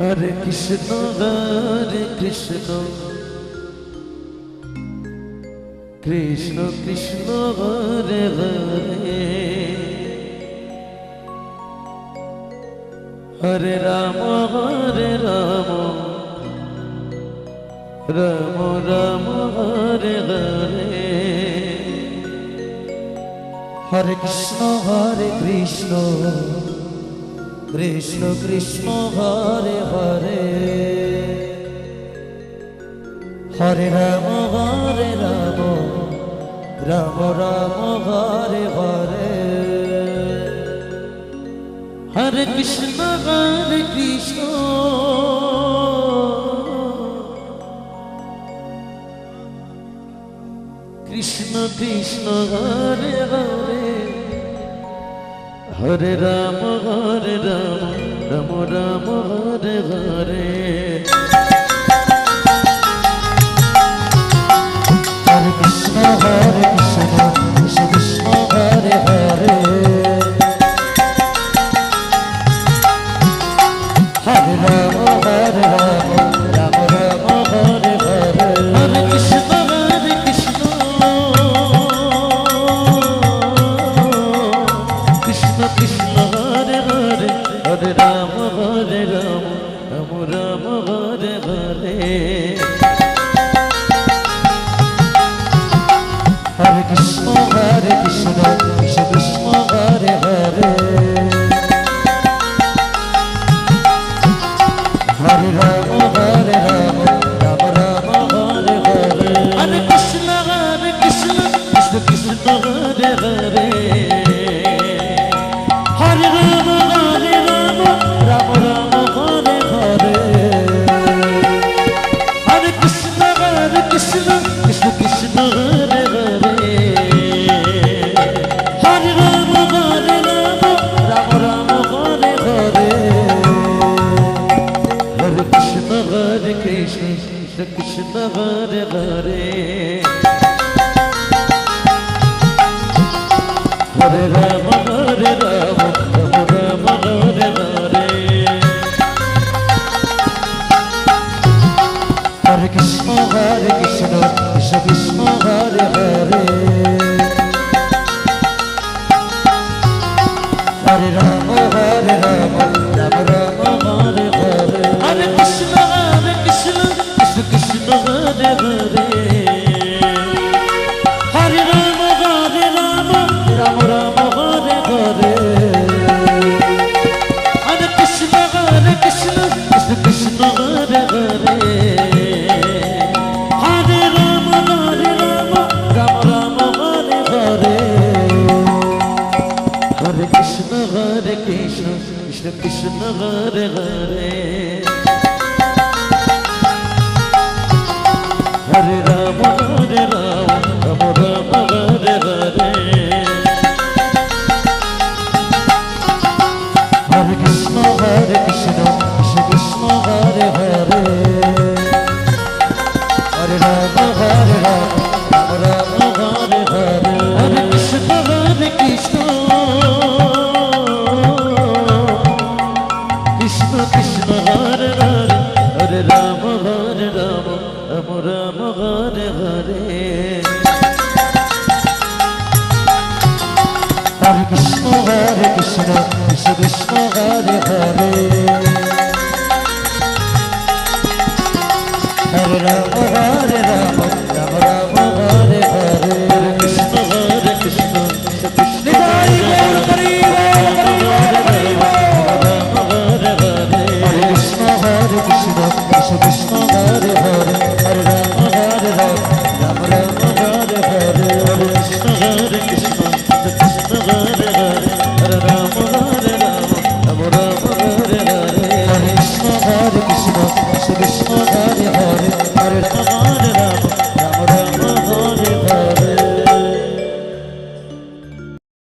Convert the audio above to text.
Hare Krishna Krishna Krishna Hare Hare Hare Rama Rama Rama Hare Hare Hare Krishna Krishna Krishna Hare Hare Hare Rama Rama Rama Hare Hare Hare Krishna Krishna Krishna Hare Hare Hare Rama Rama Rama Hare Hare Hare Krishna Krishna Krishna Hare Hare Hare Rama Rama Rama Hare Hare Hare Krishna Krishna Krishna Hare Hare Hare Rama Rama Rama Hare Hare Hare Krishna Krishna Krishna Hare Hare Hare Rama Rama Rama Hare Hare Hare Krishna Krishna Krishna Hare Hare Hare Rama Rama Rama Hare Hare Hare Krishna Krishna Krishna Hare Hare Hare Rama Rama Rama Hare Hare Hare Krishna Krishna Krishna Hare Hare Hare Rama Rama Rama Hare Hare Hare Krishna Krishna Krishna Hare Hare Hare Rama Rama Rama Hare Hare Hare Krishna Krishna Krishna Hare Hare Hare Rama Rama Rama Hare Hare Hare Krishna Krishna Krishna Hare Hare Hare Rama Rama Rama Hare Hare Hare Krishna Krishna Krishna Hare Hare Hare Rama Rama Rama Hare Hare Hare Krishna Krishna Krishna Hare Hare Hare Rama Rama Hare Hare Hare Krishna Krishna Krishna Krishna Hare Hare Hare Rama Rama Rama Hare Hare Hare Krishna Krishna Krishna Hare Hare Hare Rama Rama Rama Hare Hare Hare Krishna Krishna Krishna Hare Hare Hare Krishna Krishna Krishna Hare Hare Hare Rama Rama Rama Hare Hare Hare Krishna Krishna Krishna Hare Hare Hare Rama Rama Rama Hare Hare Hare Krishna Krishna Krishna